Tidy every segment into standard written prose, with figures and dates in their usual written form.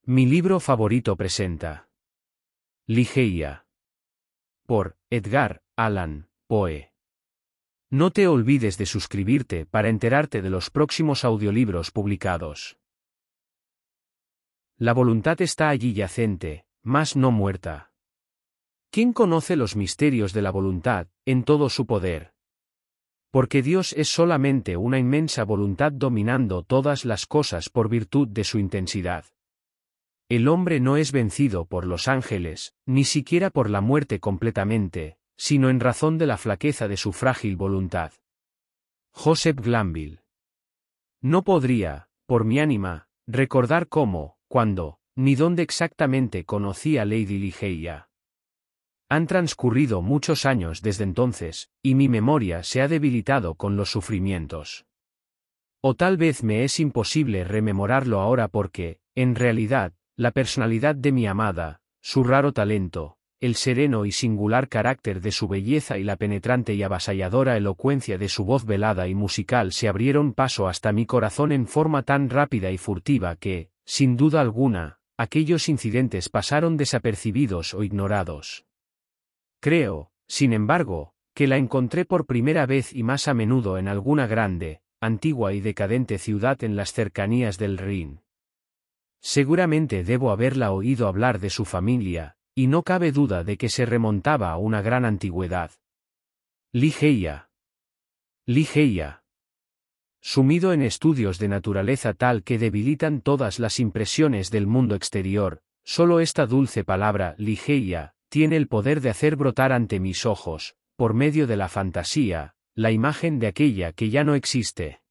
Mi libro favorito presenta Ligeia. Por Edgar Allan Poe. No te olvides de suscribirte para enterarte de los próximos audiolibros publicados. La voluntad está allí yacente, mas no muerta. ¿Quién conoce los misterios de la voluntad, en todo su poder? Porque Dios es solamente una inmensa voluntad dominando todas las cosas por virtud de su intensidad. El hombre no es vencido por los ángeles, ni siquiera por la muerte completamente, sino en razón de la flaqueza de su frágil voluntad. Joseph Glanville. No podría, por mi ánima, recordar cómo, cuándo, ni dónde exactamente conocí a Lady Ligeia. Han transcurrido muchos años desde entonces, y mi memoria se ha debilitado con los sufrimientos. O tal vez me es imposible rememorarlo ahora porque, en realidad, la personalidad de mi amada, su raro talento, el sereno y singular carácter de su belleza y la penetrante y avasalladora elocuencia de su voz velada y musical se abrieron paso hasta mi corazón en forma tan rápida y furtiva que, sin duda alguna, aquellos incidentes pasaron desapercibidos o ignorados. Creo, sin embargo, que la encontré por primera vez y más a menudo en alguna grande, antigua y decadente ciudad en las cercanías del Rin. Seguramente debo haberla oído hablar de su familia, y no cabe duda de que se remontaba a una gran antigüedad. Ligeia. Ligeia. Sumido en estudios de naturaleza tal que debilitan todas las impresiones del mundo exterior, solo esta dulce palabra, Ligeia, tiene el poder de hacer brotar ante mis ojos, por medio de la fantasía, la imagen de aquella que ya no existe.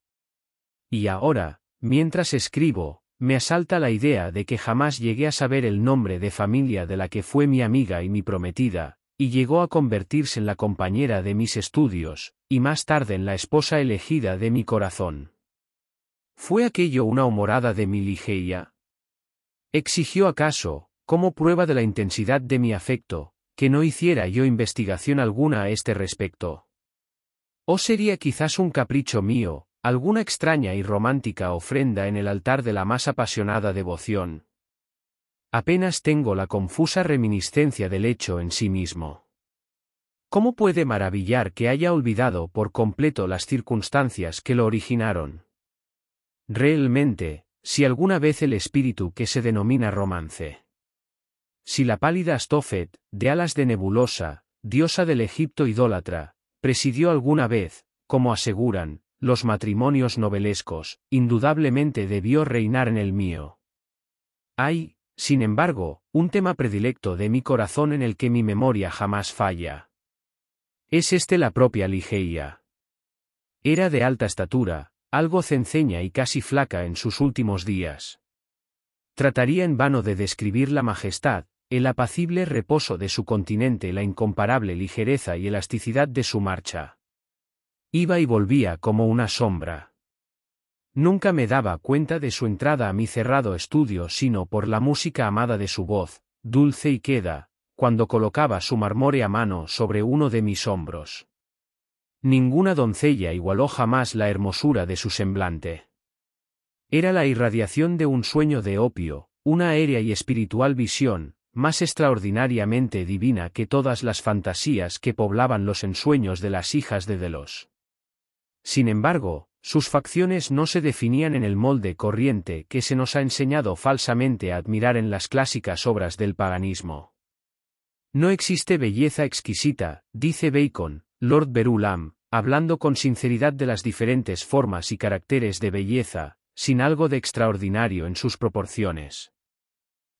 Y ahora, mientras escribo, me asalta la idea de que jamás llegué a saber el nombre de familia de la que fue mi amiga y mi prometida, y llegó a convertirse en la compañera de mis estudios, y más tarde en la esposa elegida de mi corazón. ¿Fue aquello una humorada de mi Ligeia? ¿Exigió acaso, como prueba de la intensidad de mi afecto, que no hiciera yo investigación alguna a este respecto? ¿O sería quizás un capricho mío, alguna extraña y romántica ofrenda en el altar de la más apasionada devoción? Apenas tengo la confusa reminiscencia del hecho en sí mismo. ¿Cómo puede maravillar que haya olvidado por completo las circunstancias que lo originaron? Realmente, si alguna vez el espíritu que se denomina romance, si la pálida Astophet, de alas de nebulosa, diosa del Egipto idólatra, presidió alguna vez, como aseguran, los matrimonios novelescos, indudablemente debió reinar en el mío. Hay, sin embargo, un tema predilecto de mi corazón en el que mi memoria jamás falla. Es la propia Ligeia. Era de alta estatura, algo cenceña y casi flaca en sus últimos días. Trataría en vano de describir la majestad, el apacible reposo de su continente, la incomparable ligereza y elasticidad de su marcha. Iba y volvía como una sombra. Nunca me daba cuenta de su entrada a mi cerrado estudio sino por la música amada de su voz, dulce y queda, cuando colocaba su marmórea mano sobre uno de mis hombros. Ninguna doncella igualó jamás la hermosura de su semblante. Era la irradiación de un sueño de opio, una aérea y espiritual visión, más extraordinariamente divina que todas las fantasías que poblaban los ensueños de las hijas de Delos. Sin embargo, sus facciones no se definían en el molde corriente que se nos ha enseñado falsamente a admirar en las clásicas obras del paganismo. No existe belleza exquisita, dice Bacon, Lord Verulam, hablando con sinceridad de las diferentes formas y caracteres de belleza, sin algo de extraordinario en sus proporciones.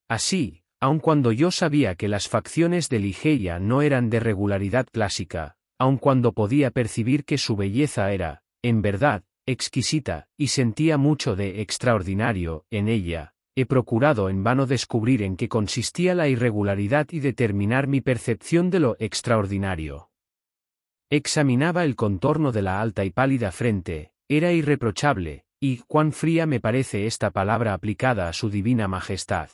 Así, aun cuando yo sabía que las facciones de Ligeia no eran de regularidad clásica, aun cuando podía percibir que su belleza era, en verdad, exquisita, y sentía mucho de extraordinario en ella, he procurado en vano descubrir en qué consistía la irregularidad y determinar mi percepción de lo extraordinario. Examinaba el contorno de la alta y pálida frente, era irreprochable, y cuán fría me parece esta palabra aplicada a su divina majestad.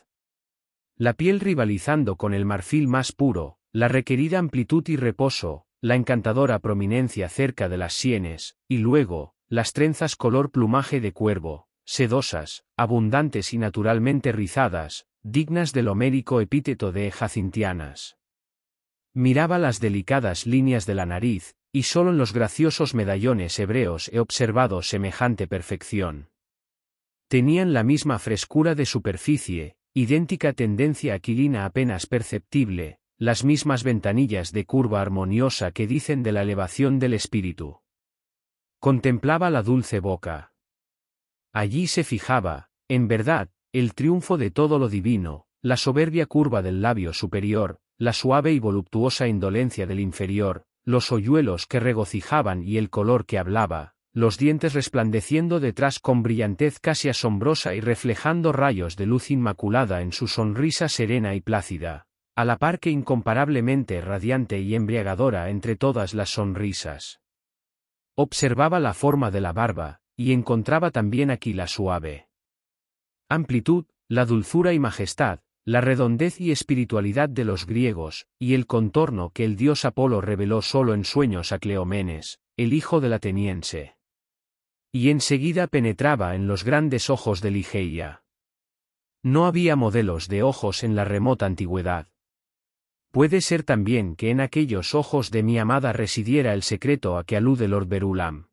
La piel rivalizando con el marfil más puro, la requerida amplitud y reposo, la encantadora prominencia cerca de las sienes, y luego, las trenzas color plumaje de cuervo, sedosas, abundantes y naturalmente rizadas, dignas del homérico epíteto de jacintianas. Miraba las delicadas líneas de la nariz, y solo en los graciosos medallones hebreos he observado semejante perfección. Tenían la misma frescura de superficie, idéntica tendencia aquilina apenas perceptible, las mismas ventanillas de curva armoniosa que dicen de la elevación del espíritu. Contemplaba la dulce boca. Allí se fijaba, en verdad, el triunfo de todo lo divino, la soberbia curva del labio superior, la suave y voluptuosa indolencia del inferior, los hoyuelos que regocijaban y el color que hablaba, los dientes resplandeciendo detrás con brillantez casi asombrosa y reflejando rayos de luz inmaculada en su sonrisa serena y plácida, a la par que incomparablemente radiante y embriagadora entre todas las sonrisas. Observaba la forma de la barba, y encontraba también aquí la suave amplitud, la dulzura y majestad, la redondez y espiritualidad de los griegos, y el contorno que el dios Apolo reveló solo en sueños a Cleómenes, el hijo del ateniense. Y enseguida penetraba en los grandes ojos de Ligeia. No había modelos de ojos en la remota antigüedad. Puede ser también que en aquellos ojos de mi amada residiera el secreto a que alude Lord Verulam.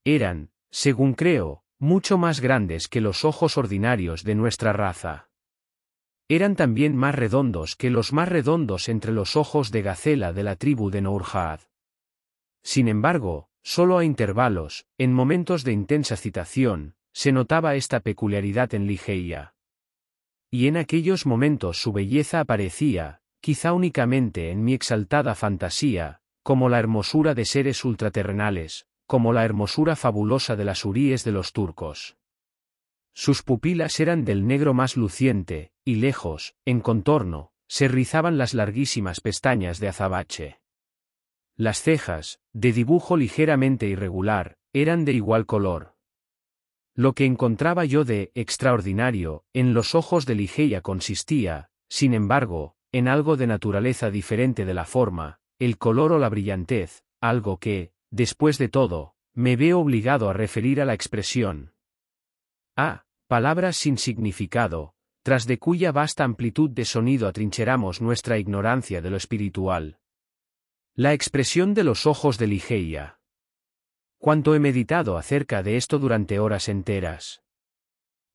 Eran, según creo, mucho más grandes que los ojos ordinarios de nuestra raza. Eran también más redondos que los más redondos entre los ojos de gacela de la tribu de Nourjahad. Sin embargo, solo a intervalos, en momentos de intensa excitación, se notaba esta peculiaridad en Ligeia. Y en aquellos momentos su belleza aparecía, quizá únicamente en mi exaltada fantasía, como la hermosura de seres ultraterrenales, como la hermosura fabulosa de las huríes de los turcos. Sus pupilas eran del negro más luciente, y lejos, en contorno, se rizaban las larguísimas pestañas de azabache. Las cejas, de dibujo ligeramente irregular, eran de igual color. Lo que encontraba yo de extraordinario en los ojos de Ligeia consistía, sin embargo, en algo de naturaleza diferente de la forma, el color o la brillantez, algo que, después de todo, me veo obligado a referir a la expresión. Palabras sin significado, tras de cuya vasta amplitud de sonido atrincheramos nuestra ignorancia de lo espiritual. La expresión de los ojos de Ligeia. Cuánto he meditado acerca de esto durante horas enteras.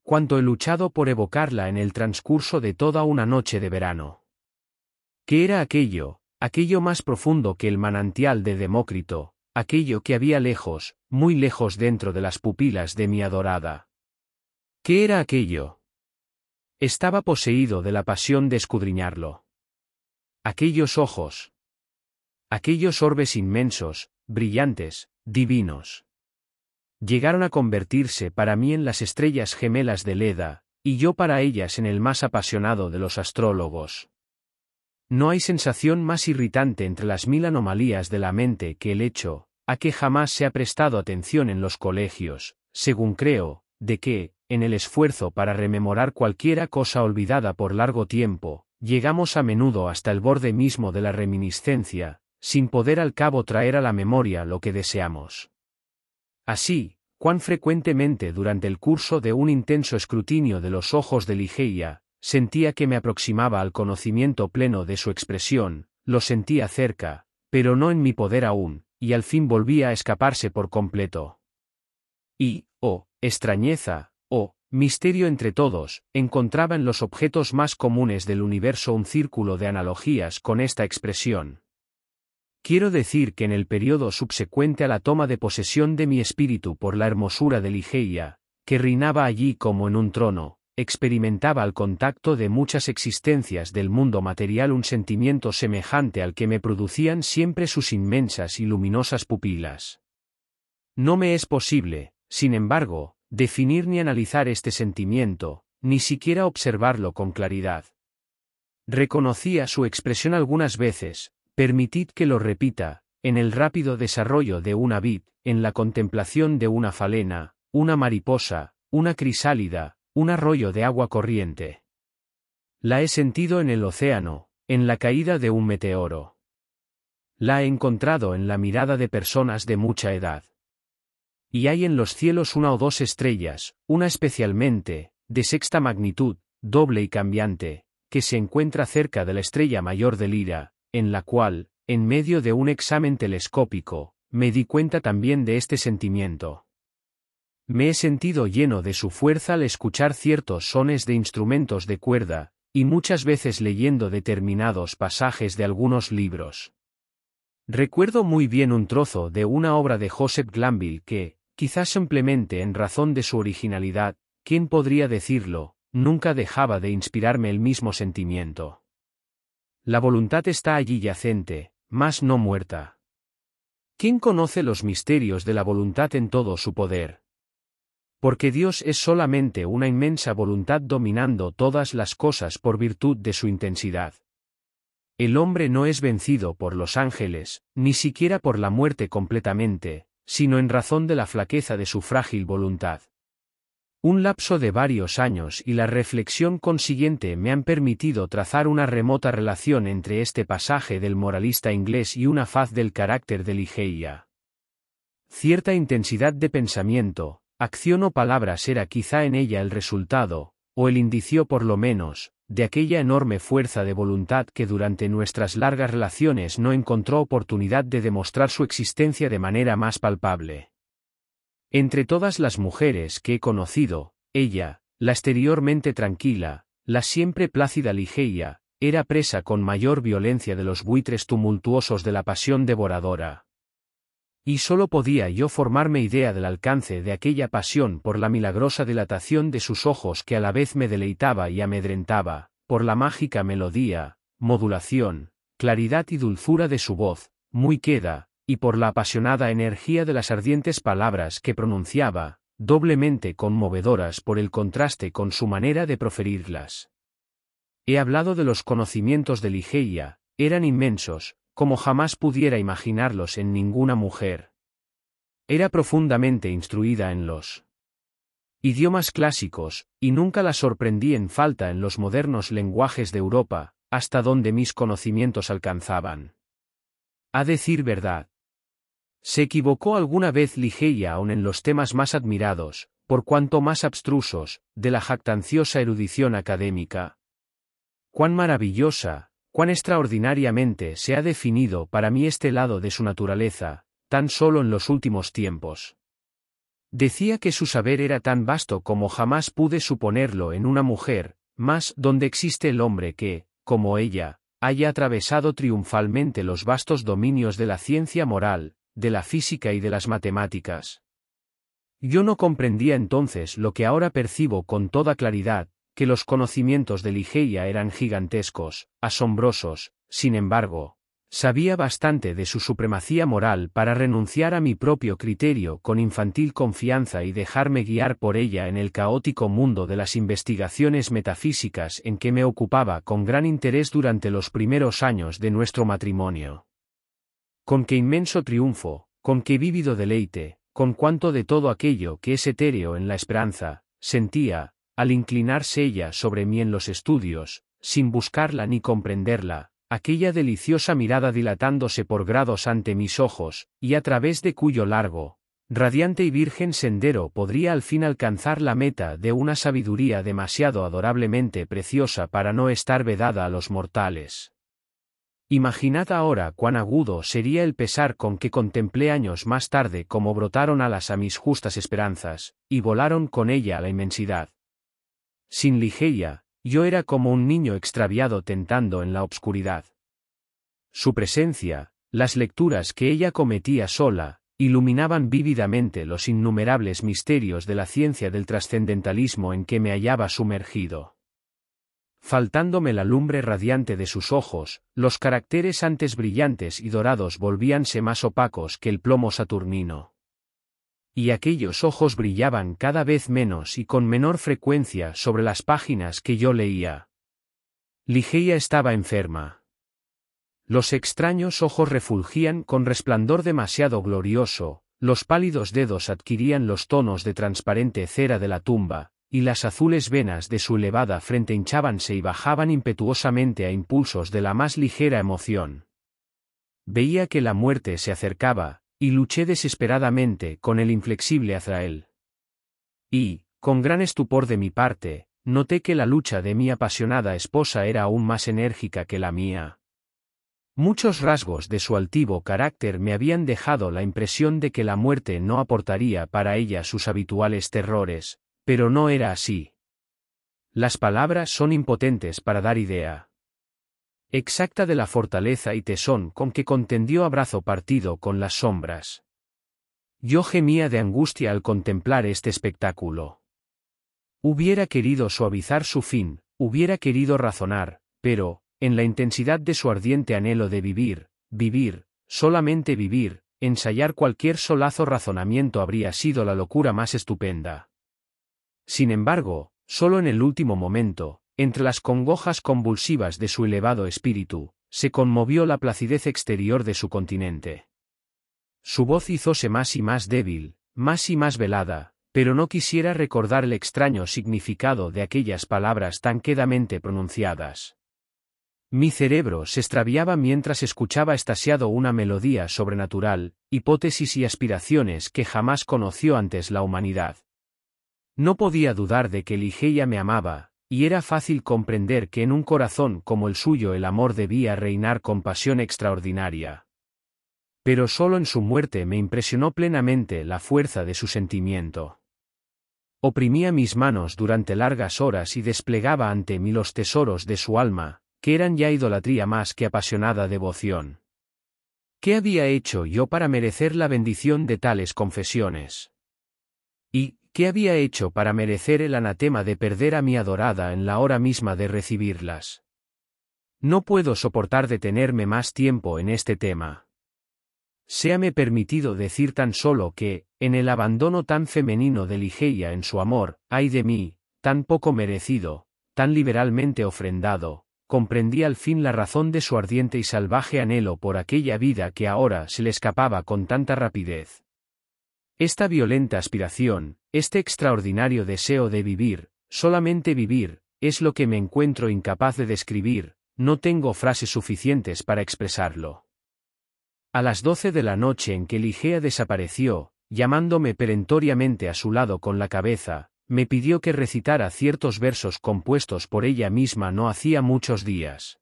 Cuánto he luchado por evocarla en el transcurso de toda una noche de verano. ¿Qué era aquello más profundo que el manantial de Demócrito, aquello que había lejos, muy lejos dentro de las pupilas de mi adorada? ¿Qué era aquello? Estaba poseído de la pasión de escudriñarlo. Aquellos ojos. Aquellos orbes inmensos, brillantes, divinos. Llegaron a convertirse para mí en las estrellas gemelas de Leda, y yo para ellas en el más apasionado de los astrólogos. No hay sensación más irritante entre las mil anomalías de la mente que el hecho, a que jamás se ha prestado atención en los colegios, según creo, de que, en el esfuerzo para rememorar cualquiera cosa olvidada por largo tiempo, llegamos a menudo hasta el borde mismo de la reminiscencia, sin poder al cabo traer a la memoria lo que deseamos. Así, cuán frecuentemente durante el curso de un intenso escrutinio de los ojos de Ligeia, sentía que me aproximaba al conocimiento pleno de su expresión, lo sentía cerca, pero no en mi poder aún, y al fin volvía a escaparse por completo. Y, extrañeza, misterio entre todos, encontraba en los objetos más comunes del universo un círculo de analogías con esta expresión. Quiero decir que en el periodo subsecuente a la toma de posesión de mi espíritu por la hermosura de Ligeia, que reinaba allí como en un trono, experimentaba al contacto de muchas existencias del mundo material un sentimiento semejante al que me producían siempre sus inmensas y luminosas pupilas. No me es posible, sin embargo, definir ni analizar este sentimiento, ni siquiera observarlo con claridad. Reconocía su expresión algunas veces, permitid que lo repita, en el rápido desarrollo de una vid, en la contemplación de una falena, una mariposa, una crisálida, un arroyo de agua corriente. La he sentido en el océano, en la caída de un meteoro. La he encontrado en la mirada de personas de mucha edad. Y hay en los cielos una o dos estrellas, una especialmente, de sexta magnitud, doble y cambiante, que se encuentra cerca de la estrella mayor de Lira, en la cual, en medio de un examen telescópico, me di cuenta también de este sentimiento. Me he sentido lleno de su fuerza al escuchar ciertos sones de instrumentos de cuerda, y muchas veces leyendo determinados pasajes de algunos libros. Recuerdo muy bien un trozo de una obra de Joseph Glanville que, quizás simplemente en razón de su originalidad, ¿quién podría decirlo?, nunca dejaba de inspirarme el mismo sentimiento. La voluntad está allí yacente, mas no muerta. ¿Quién conoce los misterios de la voluntad en todo su poder? Porque Dios es solamente una inmensa voluntad dominando todas las cosas por virtud de su intensidad. El hombre no es vencido por los ángeles, ni siquiera por la muerte completamente, sino en razón de la flaqueza de su frágil voluntad. Un lapso de varios años y la reflexión consiguiente me han permitido trazar una remota relación entre este pasaje del moralista inglés y una faz del carácter de Ligeia. Cierta intensidad de pensamiento, acción o palabras era quizá en ella el resultado, o el indicio por lo menos, de aquella enorme fuerza de voluntad que durante nuestras largas relaciones no encontró oportunidad de demostrar su existencia de manera más palpable. Entre todas las mujeres que he conocido, ella, la exteriormente tranquila, la siempre plácida Ligeia, era presa con mayor violencia de los buitres tumultuosos de la pasión devoradora. Y solo podía yo formarme idea del alcance de aquella pasión por la milagrosa dilatación de sus ojos que a la vez me deleitaba y amedrentaba, por la mágica melodía, modulación, claridad y dulzura de su voz, muy queda, y por la apasionada energía de las ardientes palabras que pronunciaba, doblemente conmovedoras por el contraste con su manera de proferirlas. He hablado de los conocimientos de Ligeia, eran inmensos, como jamás pudiera imaginarlos en ninguna mujer. Era profundamente instruida en los idiomas clásicos, y nunca la sorprendí en falta en los modernos lenguajes de Europa, hasta donde mis conocimientos alcanzaban. A decir verdad, ¿se equivocó alguna vez Ligeia aun en los temas más admirados, por cuanto más abstrusos, de la jactanciosa erudición académica? ¡Cuán maravillosa, cuán extraordinariamente se ha definido para mí este lado de su naturaleza, tan solo en los últimos tiempos! Decía que su saber era tan vasto como jamás pude suponerlo en una mujer, mas donde existe el hombre que, como ella, haya atravesado triunfalmente los vastos dominios de la ciencia moral, de la física y de las matemáticas. Yo no comprendía entonces lo que ahora percibo con toda claridad, que los conocimientos de Ligeia eran gigantescos, asombrosos. Sin embargo, sabía bastante de su supremacía moral para renunciar a mi propio criterio con infantil confianza y dejarme guiar por ella en el caótico mundo de las investigaciones metafísicas en que me ocupaba con gran interés durante los primeros años de nuestro matrimonio. Con qué inmenso triunfo, con qué vívido deleite, con cuánto de todo aquello que es etéreo en la esperanza, sentía, al inclinarse ella sobre mí en los estudios, sin buscarla ni comprenderla, aquella deliciosa mirada dilatándose por grados ante mis ojos, y a través de cuyo largo, radiante y virgen sendero podría al fin alcanzar la meta de una sabiduría demasiado adorablemente preciosa para no estar vedada a los mortales. Imaginad ahora cuán agudo sería el pesar con que contemplé años más tarde cómo brotaron alas a mis justas esperanzas, y volaron con ella a la inmensidad. Sin Ligeia, yo era como un niño extraviado tentando en la obscuridad. Su presencia, las lecturas que ella cometía sola, iluminaban vívidamente los innumerables misterios de la ciencia del trascendentalismo en que me hallaba sumergido. Faltándome la lumbre radiante de sus ojos, los caracteres antes brillantes y dorados volvíanse más opacos que el plomo saturnino. Y aquellos ojos brillaban cada vez menos y con menor frecuencia sobre las páginas que yo leía. Ligeia estaba enferma. Los extraños ojos refulgían con resplandor demasiado glorioso, los pálidos dedos adquirían los tonos de transparente cera de la tumba, y las azules venas de su elevada frente hinchábanse y bajaban impetuosamente a impulsos de la más ligera emoción. Veía que la muerte se acercaba, y luché desesperadamente con el inflexible Azrael. Y, con gran estupor de mi parte, noté que la lucha de mi apasionada esposa era aún más enérgica que la mía. Muchos rasgos de su altivo carácter me habían dejado la impresión de que la muerte no aportaría para ella sus habituales terrores, pero no era así. Las palabras son impotentes para dar idea exacta de la fortaleza y tesón con que contendió a brazo partido con las sombras. Yo gemía de angustia al contemplar este espectáculo. Hubiera querido suavizar su fin, hubiera querido razonar, pero, en la intensidad de su ardiente anhelo de vivir, solamente vivir, ensayar cualquier solaz razonamiento habría sido la locura más estupenda. Sin embargo, solo en el último momento, entre las congojas convulsivas de su elevado espíritu, se conmovió la placidez exterior de su continente. Su voz hizóse más y más débil, más y más velada, pero no quisiera recordar el extraño significado de aquellas palabras tan quedamente pronunciadas. Mi cerebro se extraviaba mientras escuchaba extasiado una melodía sobrenatural, hipótesis y aspiraciones que jamás conoció antes la humanidad. No podía dudar de que Ligeia me amaba, y era fácil comprender que en un corazón como el suyo el amor debía reinar con pasión extraordinaria. Pero solo en su muerte me impresionó plenamente la fuerza de su sentimiento. Oprimía mis manos durante largas horas y desplegaba ante mí los tesoros de su alma, que eran ya idolatría más que apasionada devoción. ¿Qué había hecho yo para merecer la bendición de tales confesiones? ¿Y qué había hecho para merecer el anatema de perder a mi adorada en la hora misma de recibirlas? No puedo soportar detenerme más tiempo en este tema. Séame permitido decir tan solo que, en el abandono tan femenino de Ligeia en su amor, ay de mí, tan poco merecido, tan liberalmente ofrendado, comprendí al fin la razón de su ardiente y salvaje anhelo por aquella vida que ahora se le escapaba con tanta rapidez. Esta violenta aspiración, este extraordinario deseo de vivir, solamente vivir, es lo que me encuentro incapaz de describir, no tengo frases suficientes para expresarlo. A las 12 de la noche en que Ligeia desapareció, llamándome perentoriamente a su lado con la cabeza, me pidió que recitara ciertos versos compuestos por ella misma no hacía muchos días.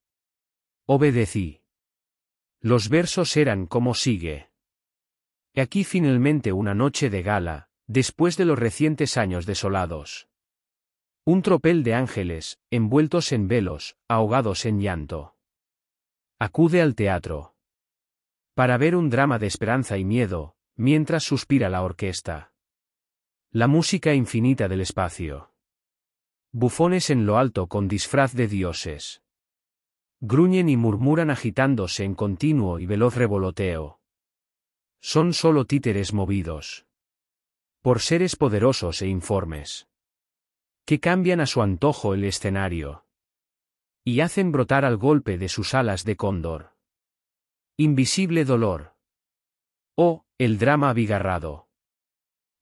Obedecí. Los versos eran como sigue. He aquí finalmente una noche de gala, después de los recientes años desolados. Un tropel de ángeles, envueltos en velos, ahogados en llanto. Acude al teatro. Para ver un drama de esperanza y miedo, mientras suspira la orquesta. La música infinita del espacio. Bufones en lo alto con disfraz de dioses. Gruñen y murmuran agitándose en continuo y veloz revoloteo. Son solo títeres movidos por seres poderosos e informes, que cambian a su antojo el escenario y hacen brotar al golpe de sus alas de cóndor. Invisible dolor. Oh, el drama abigarrado.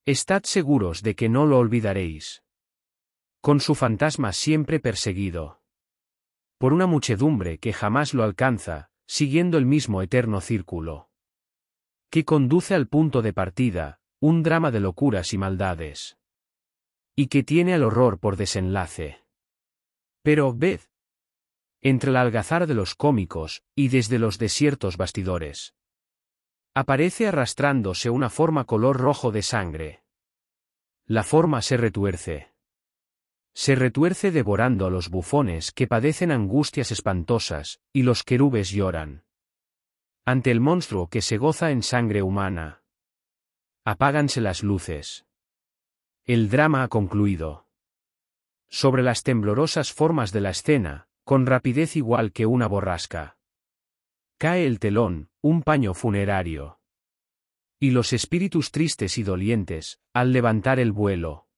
Estad seguros de que no lo olvidaréis. Con su fantasma siempre perseguido por una muchedumbre que jamás lo alcanza, siguiendo el mismo eterno círculo que conduce al punto de partida, un drama de locuras y maldades. Y que tiene al horror por desenlace. Pero, ved, entre la algazara de los cómicos, y desde los desiertos bastidores, aparece arrastrándose una forma color rojo de sangre. La forma se retuerce. Se retuerce devorando a los bufones que padecen angustias espantosas, y los querubes lloran ante el monstruo que se goza en sangre humana. Apáganse las luces. El drama ha concluido. Sobre las temblorosas formas de la escena, con rapidez igual que una borrasca, cae el telón, un paño funerario. Y los espíritus tristes y dolientes, al levantar el vuelo,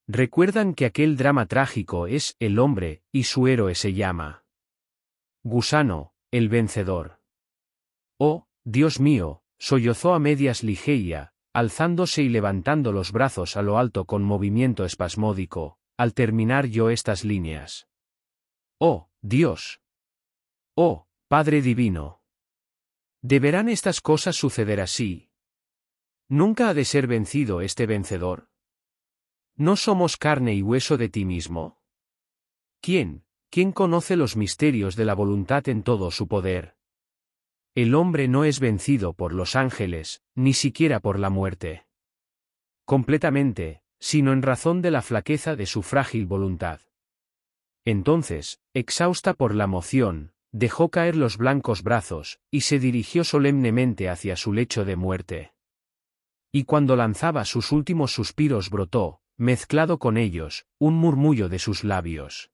recuerdan que aquel drama trágico es el hombre, y su héroe se llama Gusano, el vencedor. Oh, Dios mío, sollozó a medias Ligeia, alzándose y levantando los brazos a lo alto con movimiento espasmódico, al terminar yo estas líneas. Oh, Dios. Oh, Padre Divino. ¿Deberán estas cosas suceder así? ¿Nunca ha de ser vencido este vencedor? ¿No somos carne y hueso de ti mismo? ¿Quién conoce los misterios de la voluntad en todo su poder? El hombre no es vencido por los ángeles, ni siquiera por la muerte. Completamente, sino en razón de la flaqueza de su frágil voluntad. Entonces, exhausta por la emoción, dejó caer los blancos brazos, y se dirigió solemnemente hacia su lecho de muerte. Y cuando lanzaba sus últimos suspiros brotó, mezclado con ellos, un murmullo de sus labios.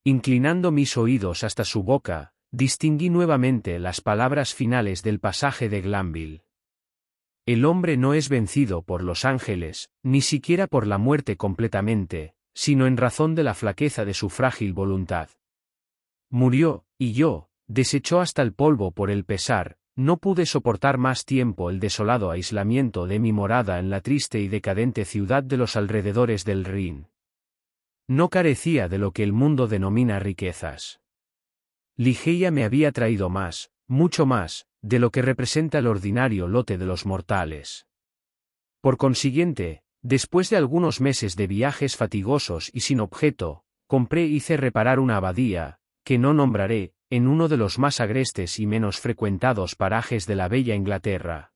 Inclinando mis oídos hasta su boca, distinguí nuevamente las palabras finales del pasaje de Glanville. El hombre no es vencido por los ángeles, ni siquiera por la muerte completamente, sino en razón de la flaqueza de su frágil voluntad. Murió, y yo, deshecho hasta el polvo por el pesar, no pude soportar más tiempo el desolado aislamiento de mi morada en la triste y decadente ciudad de los alrededores del Rin. No carecía de lo que el mundo denomina riquezas. Ligeia me había traído más, mucho más, de lo que representa el ordinario lote de los mortales. Por consiguiente, después de algunos meses de viajes fatigosos y sin objeto, compré e hice reparar una abadía, que no nombraré, en uno de los más agrestes y menos frecuentados parajes de la bella Inglaterra.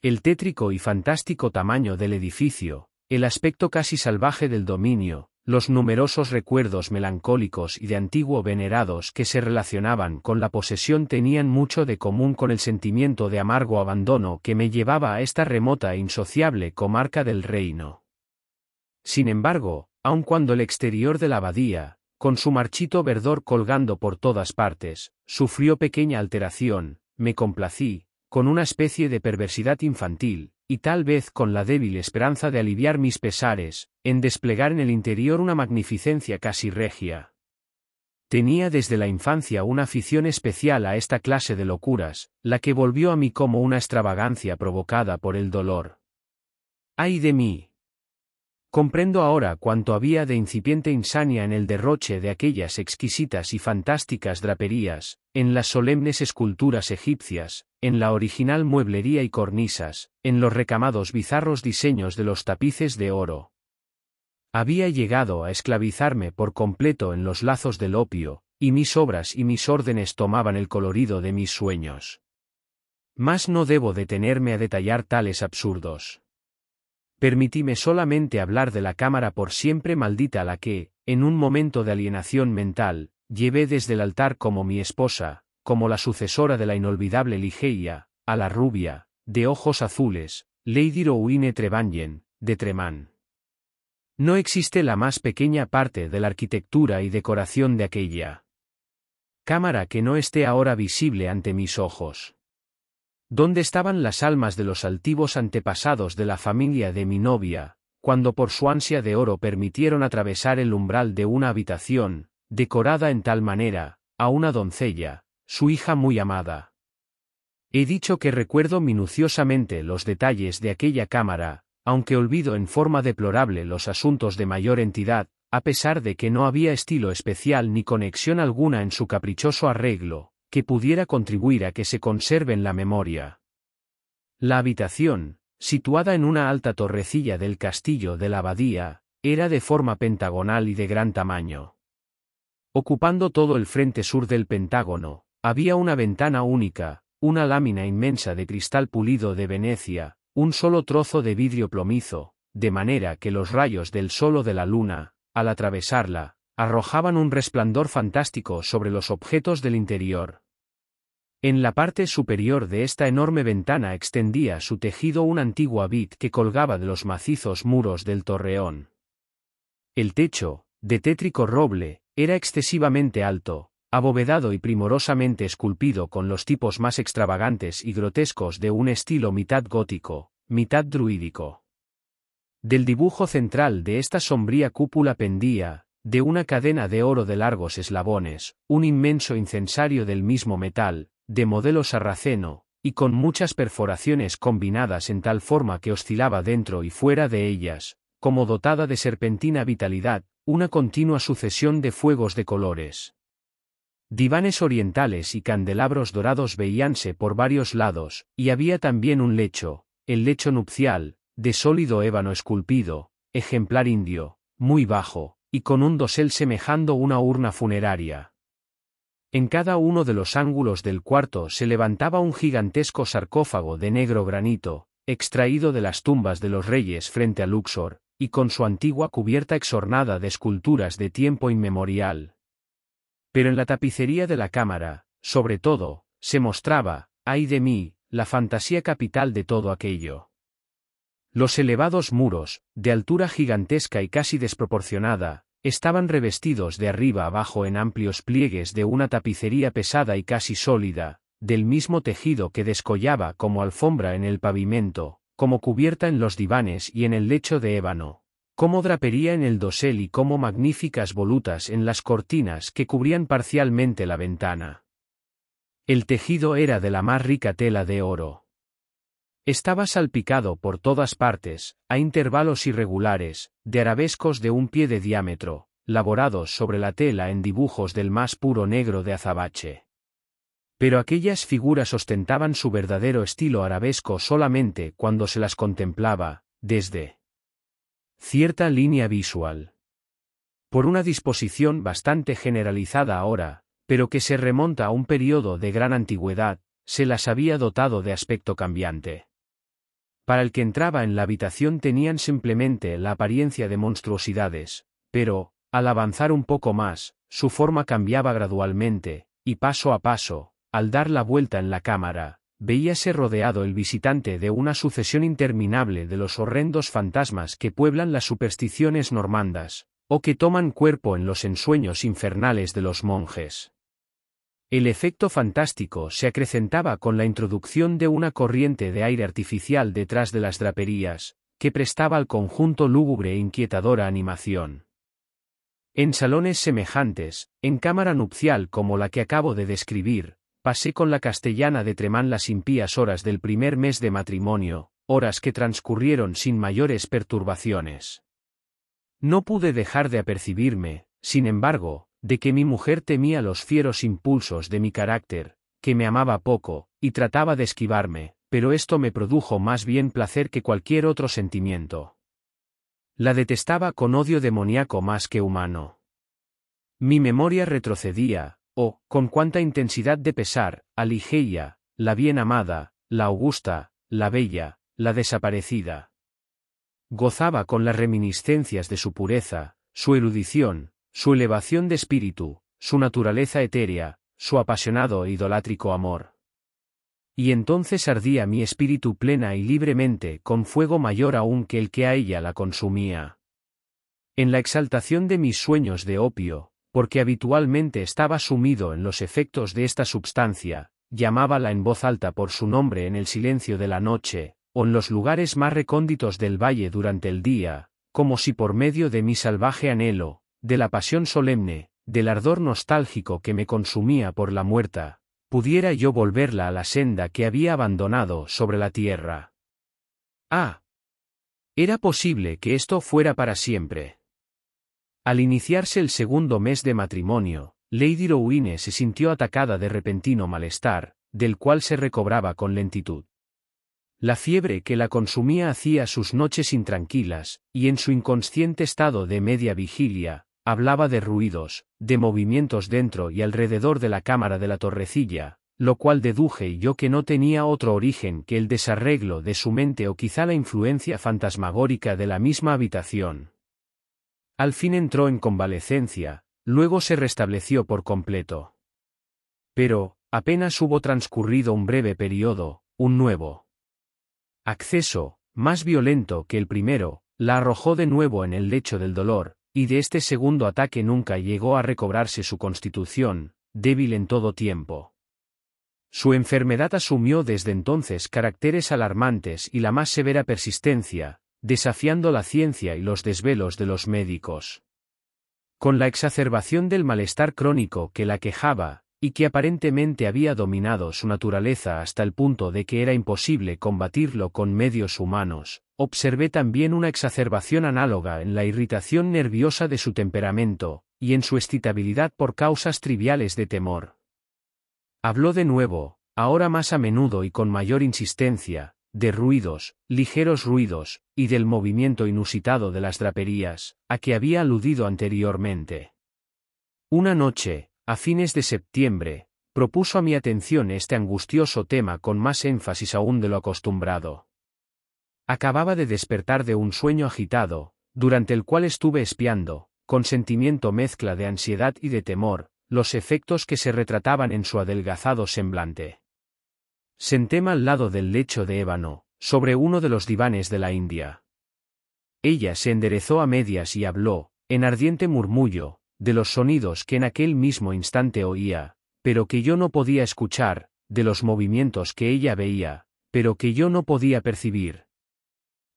El tétrico y fantástico tamaño del edificio, el aspecto casi salvaje del dominio, los numerosos recuerdos melancólicos y de antiguo venerados que se relacionaban con la posesión tenían mucho de común con el sentimiento de amargo abandono que me llevaba a esta remota e insociable comarca del reino. Sin embargo, aun cuando el exterior de la abadía, con su marchito verdor colgando por todas partes, sufrió pequeña alteración, me complací, con una especie de perversidad infantil, y tal vez con la débil esperanza de aliviar mis pesares, en desplegar en el interior una magnificencia casi regia. Tenía desde la infancia una afición especial a esta clase de locuras, la que volvió a mí como una extravagancia provocada por el dolor. ¡Ay de mí! Comprendo ahora cuánto había de incipiente insania en el derroche de aquellas exquisitas y fantásticas draperías, en las solemnes esculturas egipcias, en la original mueblería y cornisas, en los recamados bizarros diseños de los tapices de oro. Había llegado a esclavizarme por completo en los lazos del opio, y mis obras y mis órdenes tomaban el colorido de mis sueños. Mas no debo detenerme a detallar tales absurdos. Permitíme solamente hablar de la cámara por siempre maldita a la que, en un momento de alienación mental, llevé desde el altar como mi esposa, como la sucesora de la inolvidable Ligeia, a la rubia, de ojos azules, Lady Rowena Trevanion, de Tremán. No existe la más pequeña parte de la arquitectura y decoración de aquella cámara que no esté ahora visible ante mis ojos. ¿Dónde estaban las almas de los altivos antepasados de la familia de mi novia, cuando por su ansia de oro permitieron atravesar el umbral de una habitación, decorada en tal manera, a una doncella, su hija muy amada? He dicho que recuerdo minuciosamente los detalles de aquella cámara, aunque olvido en forma deplorable los asuntos de mayor entidad, a pesar de que no había estilo especial ni conexión alguna en su caprichoso arreglo, que pudiera contribuir a que se conserve en la memoria. La habitación, situada en una alta torrecilla del castillo de la abadía, era de forma pentagonal y de gran tamaño. Ocupando todo el frente sur del pentágono, había una ventana única, una lámina inmensa de cristal pulido de Venecia, un solo trozo de vidrio plomizo, de manera que los rayos del sol o de la luna, al atravesarla, arrojaban un resplandor fantástico sobre los objetos del interior. En la parte superior de esta enorme ventana extendía su tejido una antigua vid que colgaba de los macizos muros del torreón. El techo, de tétrico roble, era excesivamente alto, abovedado y primorosamente esculpido con los tipos más extravagantes y grotescos de un estilo mitad gótico, mitad druídico. Del dibujo central de esta sombría cúpula pendía, de una cadena de oro de largos eslabones, un inmenso incensario del mismo metal, de modelo sarraceno, y con muchas perforaciones combinadas en tal forma que oscilaba dentro y fuera de ellas, como dotada de serpentina vitalidad, una continua sucesión de fuegos de colores. Divanes orientales y candelabros dorados veíanse por varios lados, y había también un lecho, el lecho nupcial, de sólido ébano esculpido, ejemplar indio, muy bajo, y con un dosel semejando una urna funeraria. En cada uno de los ángulos del cuarto se levantaba un gigantesco sarcófago de negro granito, extraído de las tumbas de los reyes frente a Luxor, y con su antigua cubierta exornada de esculturas de tiempo inmemorial. Pero en la tapicería de la cámara, sobre todo, se mostraba, ay de mí, la fantasía capital de todo aquello. Los elevados muros, de altura gigantesca y casi desproporcionada, estaban revestidos de arriba abajo en amplios pliegues de una tapicería pesada y casi sólida, del mismo tejido que descollaba como alfombra en el pavimento, como cubierta en los divanes y en el lecho de ébano, como drapería en el dosel y como magníficas volutas en las cortinas que cubrían parcialmente la ventana. El tejido era de la más rica tela de oro. Estaba salpicado por todas partes, a intervalos irregulares, de arabescos de un pie de diámetro, laborados sobre la tela en dibujos del más puro negro de azabache. Pero aquellas figuras ostentaban su verdadero estilo arabesco solamente cuando se las contemplaba, desde cierta línea visual. Por una disposición bastante generalizada ahora, pero que se remonta a un periodo de gran antigüedad, se las había dotado de aspecto cambiante. Para el que entraba en la habitación tenían simplemente la apariencia de monstruosidades, pero, al avanzar un poco más, su forma cambiaba gradualmente, y paso a paso, al dar la vuelta en la cámara, veíase rodeado el visitante de una sucesión interminable de los horrendos fantasmas que pueblan las supersticiones normandas, o que toman cuerpo en los ensueños infernales de los monjes. El efecto fantástico se acrecentaba con la introducción de una corriente de aire artificial detrás de las draperías, que prestaba al conjunto lúgubre e inquietadora animación. En salones semejantes, en cámara nupcial como la que acabo de describir, pasé con la castellana de Tremán las impías horas del primer mes de matrimonio, horas que transcurrieron sin mayores perturbaciones. No pude dejar de apercibirme, sin embargo, de que mi mujer temía los fieros impulsos de mi carácter, que me amaba poco, y trataba de esquivarme, pero esto me produjo más bien placer que cualquier otro sentimiento. La detestaba con odio demoníaco más que humano. Mi memoria retrocedía, con cuánta intensidad de pesar, a Ligeia, la bien amada, la augusta, la bella, la desaparecida. Gozaba con las reminiscencias de su pureza, su erudición, su elevación de espíritu, su naturaleza etérea, su apasionado e idolátrico amor. Y entonces ardía mi espíritu plena y libremente con fuego mayor aún que el que a ella la consumía. En la exaltación de mis sueños de opio, porque habitualmente estaba sumido en los efectos de esta substancia, llamábala en voz alta por su nombre en el silencio de la noche, o en los lugares más recónditos del valle durante el día, como si por medio de mi salvaje anhelo, de la pasión solemne, del ardor nostálgico que me consumía por la muerta, pudiera yo volverla a la senda que había abandonado sobre la tierra. Ah, era posible que esto fuera para siempre. Al iniciarse el segundo mes de matrimonio, Lady Rowena se sintió atacada de repentino malestar, del cual se recobraba con lentitud. La fiebre que la consumía hacía sus noches intranquilas, y en su inconsciente estado de media vigilia, hablaba de ruidos, de movimientos dentro y alrededor de la cámara de la torrecilla, lo cual deduje yo que no tenía otro origen que el desarreglo de su mente o quizá la influencia fantasmagórica de la misma habitación. Al fin entró en convalecencia, luego se restableció por completo. Pero, apenas hubo transcurrido un breve periodo, un nuevo acceso, más violento que el primero, la arrojó de nuevo en el lecho del dolor, y de este segundo ataque nunca llegó a recobrarse su constitución, débil en todo tiempo. Su enfermedad asumió desde entonces caracteres alarmantes y la más severa persistencia, desafiando la ciencia y los desvelos de los médicos. Con la exacerbación del malestar crónico que la quejaba, y que aparentemente había dominado su naturaleza hasta el punto de que era imposible combatirlo con medios humanos, observé también una exacerbación análoga en la irritación nerviosa de su temperamento, y en su excitabilidad por causas triviales de temor. Habló de nuevo, ahora más a menudo y con mayor insistencia, de ruidos, ligeros ruidos, y del movimiento inusitado de las draperías, a que había aludido anteriormente. Una noche, a fines de septiembre, propuso a mi atención este angustioso tema con más énfasis aún de lo acostumbrado. Acababa de despertar de un sueño agitado, durante el cual estuve espiando, con sentimiento mezcla de ansiedad y de temor, los efectos que se retrataban en su adelgazado semblante. Sentéme al lado del lecho de ébano, sobre uno de los divanes de la India. Ella se enderezó a medias y habló, en ardiente murmullo, de los sonidos que en aquel mismo instante oía, pero que yo no podía escuchar, de los movimientos que ella veía, pero que yo no podía percibir.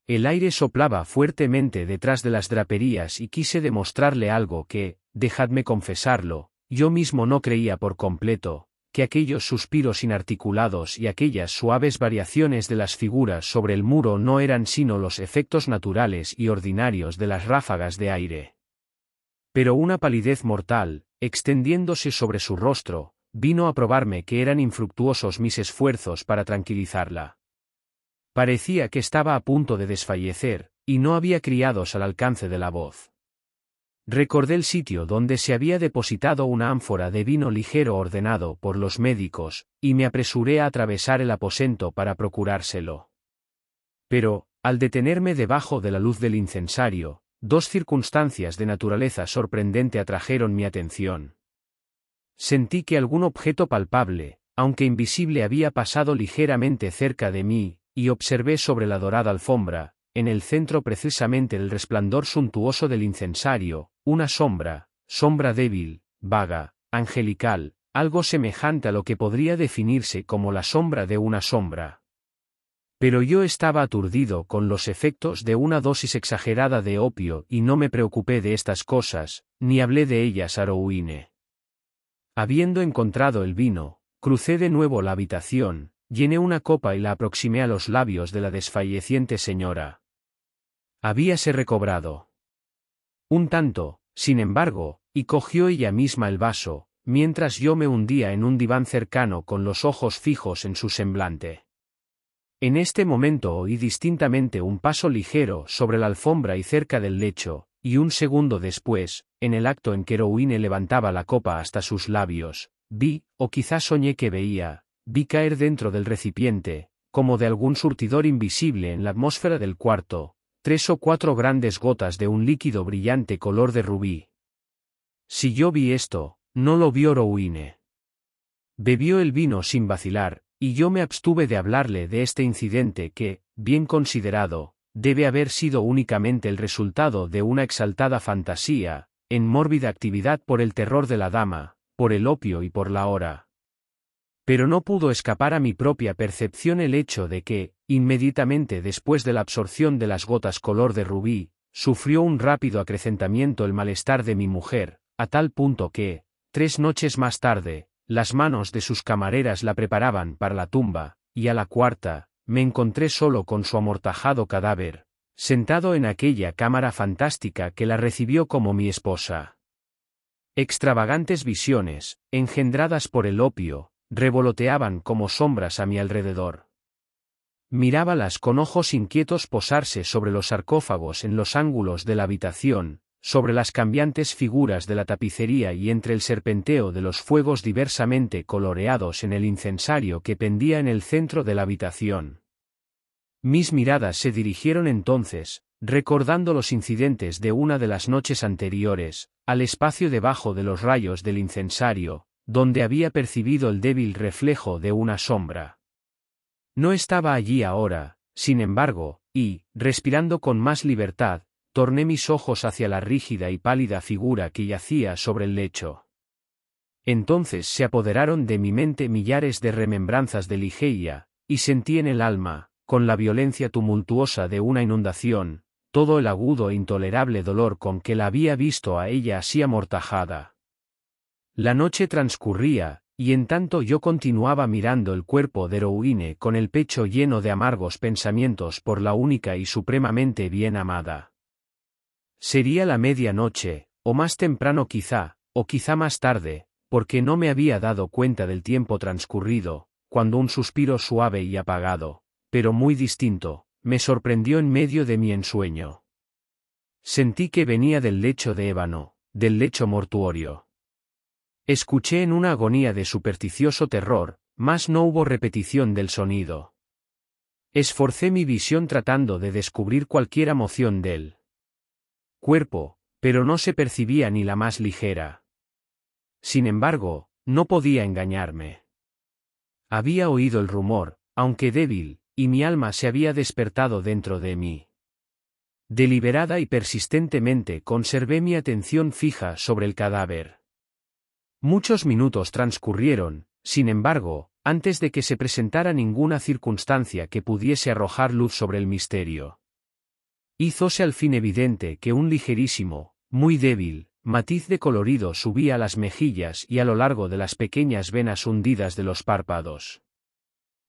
El aire soplaba fuertemente detrás de las draperías y quise demostrarle algo que, dejadme confesarlo, yo mismo no creía por completo, que aquellos suspiros inarticulados y aquellas suaves variaciones de las figuras sobre el muro no eran sino los efectos naturales y ordinarios de las ráfagas de aire. Pero una palidez mortal, extendiéndose sobre su rostro, vino a probarme que eran infructuosos mis esfuerzos para tranquilizarla. Parecía que estaba a punto de desfallecer, y no había criados al alcance de la voz. Recordé el sitio donde se había depositado una ánfora de vino ligero ordenado por los médicos, y me apresuré a atravesar el aposento para procurárselo. Pero, al detenerme debajo de la luz del incensario, dos circunstancias de naturaleza sorprendente atrajeron mi atención. Sentí que algún objeto palpable, aunque invisible, había pasado ligeramente cerca de mí, y observé sobre la dorada alfombra, en el centro precisamente del resplandor suntuoso del incensario, una sombra débil, vaga, angelical, algo semejante a lo que podría definirse como la sombra de una sombra. Pero yo estaba aturdido con los efectos de una dosis exagerada de opio y no me preocupé de estas cosas, ni hablé de ellas a Rowena. Habiendo encontrado el vino, crucé de nuevo la habitación, llené una copa y la aproximé a los labios de la desfalleciente señora. Habíase recobrado un tanto, sin embargo, y cogió ella misma el vaso, mientras yo me hundía en un diván cercano con los ojos fijos en su semblante. En este momento oí distintamente un paso ligero sobre la alfombra y cerca del lecho, y un segundo después, en el acto en que Rowena levantaba la copa hasta sus labios, vi, o quizás soñé que veía, vi caer dentro del recipiente, como de algún surtidor invisible en la atmósfera del cuarto, 3 o 4 grandes gotas de un líquido brillante color de rubí. Si yo vi esto, no lo vio Rowena. Bebió el vino sin vacilar, y yo me abstuve de hablarle de este incidente que, bien considerado, debe haber sido únicamente el resultado de una exaltada fantasía, en mórbida actividad por el terror de la dama, por el opio y por la hora. Pero no pudo escapar a mi propia percepción el hecho de que, inmediatamente después de la absorción de las gotas color de rubí, sufrió un rápido acrecentamiento el malestar de mi mujer, a tal punto que, 3 noches más tarde, las manos de sus camareras la preparaban para la tumba, y a la cuarta, me encontré solo con su amortajado cadáver, sentado en aquella cámara fantástica que la recibió como mi esposa. Extravagantes visiones, engendradas por el opio, revoloteaban como sombras a mi alrededor. Mirábalas con ojos inquietos posarse sobre los sarcófagos en los ángulos de la habitación, sobre las cambiantes figuras de la tapicería y entre el serpenteo de los fuegos diversamente coloreados en el incensario que pendía en el centro de la habitación. Mis miradas se dirigieron entonces, recordando los incidentes de una de las noches anteriores, al espacio debajo de los rayos del incensario, donde había percibido el débil reflejo de una sombra. No estaba allí ahora, sin embargo, y, respirando con más libertad, torné mis ojos hacia la rígida y pálida figura que yacía sobre el lecho. Entonces se apoderaron de mi mente millares de remembranzas de Ligeia, y sentí en el alma, con la violencia tumultuosa de una inundación, todo el agudo e intolerable dolor con que la había visto a ella así amortajada. La noche transcurría, y en tanto yo continuaba mirando el cuerpo de Rowena con el pecho lleno de amargos pensamientos por la única y supremamente bien amada. Sería la medianoche, o más temprano quizá, o quizá más tarde, porque no me había dado cuenta del tiempo transcurrido, cuando un suspiro suave y apagado, pero muy distinto, me sorprendió en medio de mi ensueño. Sentí que venía del lecho de ébano, del lecho mortuorio. Escuché en una agonía de supersticioso terror, mas no hubo repetición del sonido. Esforcé mi visión tratando de descubrir cualquier emoción del cuerpo, pero no se percibía ni la más ligera. Sin embargo, no podía engañarme. Había oído el rumor, aunque débil, y mi alma se había despertado dentro de mí. Deliberada y persistentemente conservé mi atención fija sobre el cadáver. Muchos minutos transcurrieron, sin embargo, antes de que se presentara ninguna circunstancia que pudiese arrojar luz sobre el misterio. Hízose al fin evidente que un ligerísimo, muy débil, matiz de colorido subía a las mejillas y a lo largo de las pequeñas venas hundidas de los párpados.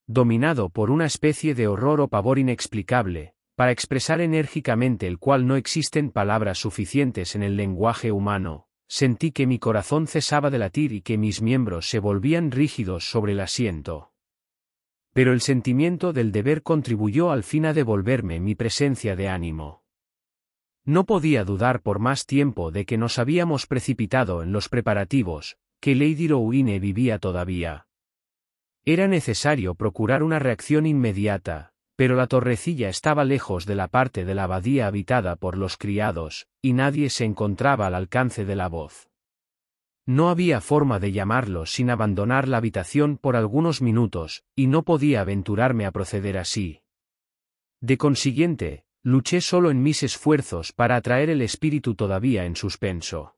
Dominado por una especie de horror o pavor inexplicable, para expresar enérgicamente el cual no existen palabras suficientes en el lenguaje humano, sentí que mi corazón cesaba de latir y que mis miembros se volvían rígidos sobre el asiento. Pero el sentimiento del deber contribuyó al fin a devolverme mi presencia de ánimo. No podía dudar por más tiempo de que nos habíamos precipitado en los preparativos, que Lady Rowena vivía todavía. Era necesario procurar una reacción inmediata, pero la torrecilla estaba lejos de la parte de la abadía habitada por los criados, y nadie se encontraba al alcance de la voz. No había forma de llamarlos sin abandonar la habitación por algunos minutos, y no podía aventurarme a proceder así. De consiguiente, luché solo en mis esfuerzos para atraer el espíritu todavía en suspenso.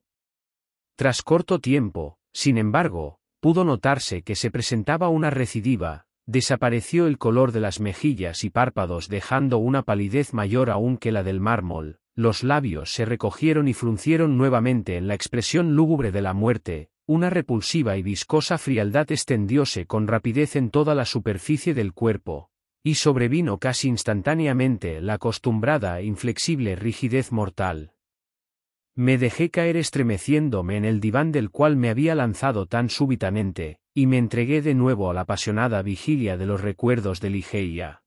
Tras corto tiempo, sin embargo, pudo notarse que se presentaba una recidiva, desapareció el color de las mejillas y párpados dejando una palidez mayor aún que la del mármol, los labios se recogieron y fruncieron nuevamente en la expresión lúgubre de la muerte, una repulsiva y viscosa frialdad extendióse con rapidez en toda la superficie del cuerpo, y sobrevino casi instantáneamente la acostumbrada e inflexible rigidez mortal. Me dejé caer estremeciéndome en el diván del cual me había lanzado tan súbitamente, y me entregué de nuevo a la apasionada vigilia de los recuerdos de Ligeia.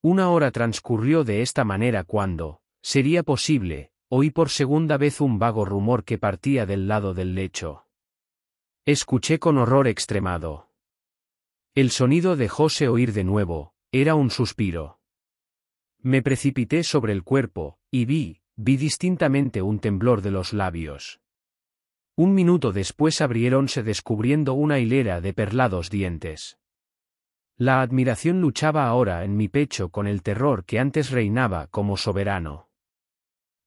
Una hora transcurrió de esta manera cuando, sería posible, oí por segunda vez un vago rumor que partía del lado del lecho. Escuché con horror extremado. El sonido dejóse oír de nuevo, era un suspiro. Me precipité sobre el cuerpo, y vi distintamente un temblor de los labios. Un minuto después abriéronse descubriendo una hilera de perlados dientes. La admiración luchaba ahora en mi pecho con el terror que antes reinaba como soberano.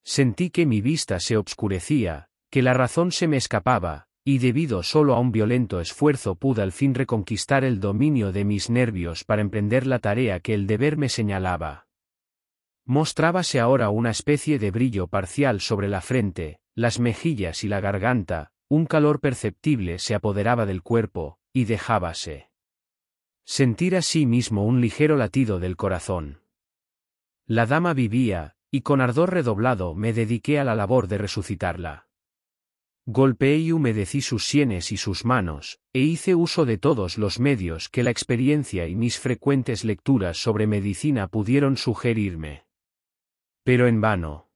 Sentí que mi vista se obscurecía, que la razón se me escapaba, y debido solo a un violento esfuerzo pude al fin reconquistar el dominio de mis nervios para emprender la tarea que el deber me señalaba. Mostrábase ahora una especie de brillo parcial sobre la frente, las mejillas y la garganta, un calor perceptible se apoderaba del cuerpo, y dejábase sentir así mismo un ligero latido del corazón. La dama vivía, y con ardor redoblado me dediqué a la labor de resucitarla. Golpeé y humedecí sus sienes y sus manos, e hice uso de todos los medios que la experiencia y mis frecuentes lecturas sobre medicina pudieron sugerirme. Pero en vano.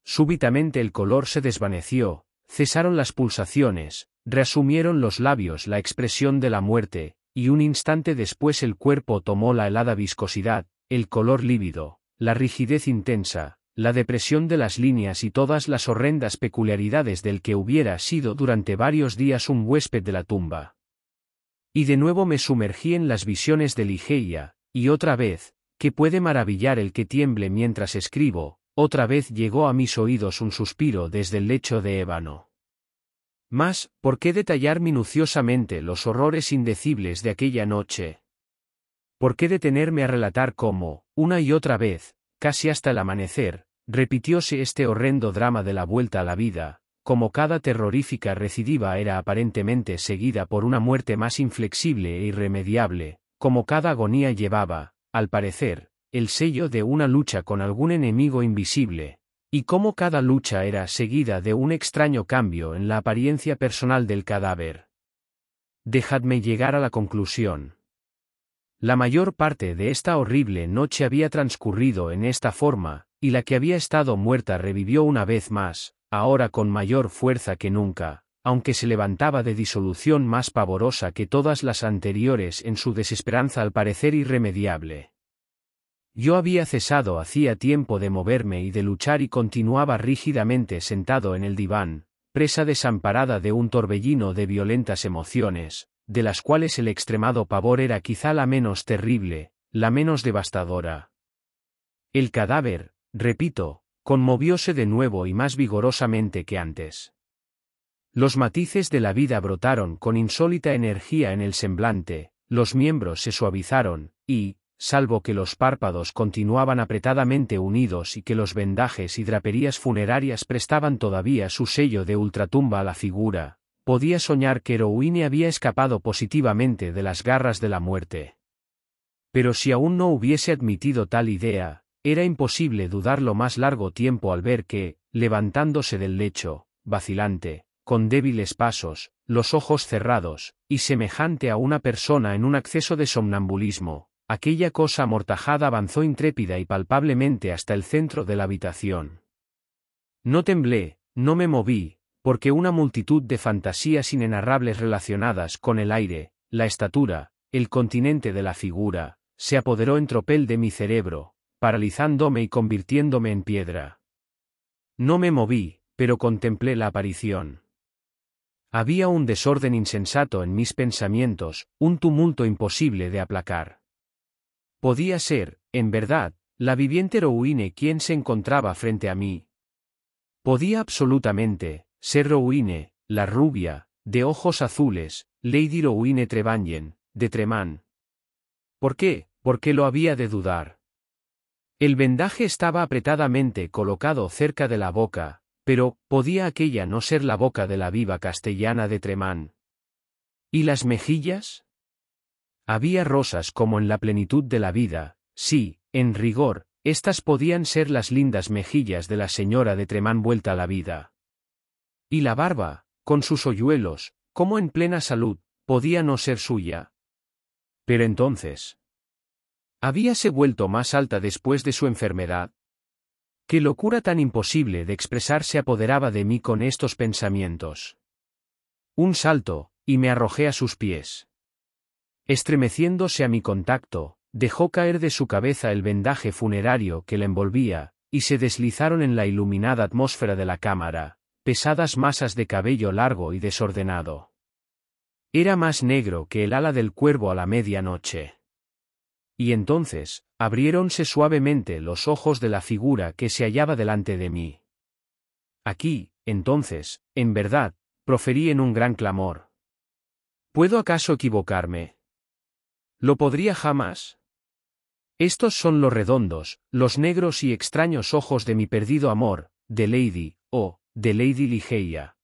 Súbitamente el color se desvaneció, cesaron las pulsaciones, reasumieron los labios la expresión de la muerte, y un instante después el cuerpo tomó la helada viscosidad, el color lívido, la rigidez intensa, la depresión de las líneas y todas las horrendas peculiaridades del que hubiera sido durante varios días un huésped de la tumba. Y de nuevo me sumergí en las visiones de Ligeia, y otra vez, que puede maravillar el que tiemble mientras escribo, otra vez llegó a mis oídos un suspiro desde el lecho de ébano. Mas, ¿por qué detallar minuciosamente los horrores indecibles de aquella noche? ¿Por qué detenerme a relatar cómo, una y otra vez, casi hasta el amanecer, repitióse este horrendo drama de la vuelta a la vida, como cada terrorífica recidiva era aparentemente seguida por una muerte más inflexible e irremediable, como cada agonía llevaba, al parecer, el sello de una lucha con algún enemigo invisible, y cómo cada lucha era seguida de un extraño cambio en la apariencia personal del cadáver? Dejadme llegar a la conclusión. La mayor parte de esta horrible noche había transcurrido en esta forma, y la que había estado muerta revivió una vez más, ahora con mayor fuerza que nunca, aunque se levantaba de disolución más pavorosa que todas las anteriores en su desesperanza al parecer irremediable. Yo había cesado hacía tiempo de moverme y de luchar y continuaba rígidamente sentado en el diván, presa desamparada de un torbellino de violentas emociones, de las cuales el extremado pavor era quizá la menos terrible, la menos devastadora. El cadáver, repito, conmovióse de nuevo y más vigorosamente que antes. Los matices de la vida brotaron con insólita energía en el semblante, los miembros se suavizaron, y, salvo que los párpados continuaban apretadamente unidos y que los vendajes y draperías funerarias prestaban todavía su sello de ultratumba a la figura, podía soñar que Rowena había escapado positivamente de las garras de la muerte. Pero si aún no hubiese admitido tal idea, era imposible dudarlo más largo tiempo al ver que, levantándose del lecho, vacilante, con débiles pasos, los ojos cerrados, y semejante a una persona en un acceso de somnambulismo, aquella cosa amortajada avanzó intrépida y palpablemente hasta el centro de la habitación. No temblé, no me moví, porque una multitud de fantasías inenarrables relacionadas con el aire, la estatura, el continente de la figura, se apoderó en tropel de mi cerebro, paralizándome y convirtiéndome en piedra. No me moví, pero contemplé la aparición. Había un desorden insensato en mis pensamientos, un tumulto imposible de aplacar. Podía ser, en verdad, la viviente Rowena quien se encontraba frente a mí. Podía absolutamente ser Rowena, la rubia, de ojos azules, Lady Rowena Trevanion, de Tremán. ¿Por qué? ¿Por qué lo había de dudar? El vendaje estaba apretadamente colocado cerca de la boca, pero, ¿podía aquella no ser la boca de la viva castellana de Tremán? ¿Y las mejillas? Había rosas como en la plenitud de la vida, sí, en rigor, estas podían ser las lindas mejillas de la señora de Tremán vuelta a la vida. Y la barba, con sus hoyuelos, como en plena salud, podía no ser suya. Pero entonces, ¿habíase vuelto más alta después de su enfermedad? ¿Qué locura tan imposible de expresar se apoderaba de mí con estos pensamientos? Un salto, y me arrojé a sus pies. Estremeciéndose a mi contacto, dejó caer de su cabeza el vendaje funerario que la envolvía, y se deslizaron en la iluminada atmósfera de la cámara, pesadas masas de cabello largo y desordenado. Era más negro que el ala del cuervo a la medianoche. Y entonces, abriéronse suavemente los ojos de la figura que se hallaba delante de mí. Aquí, entonces, en verdad, proferí en un gran clamor. ¿Puedo acaso equivocarme? ¿Lo podría jamás? Estos son los redondos, los negros y extraños ojos de mi perdido amor, de Lady, de Lady Ligeia.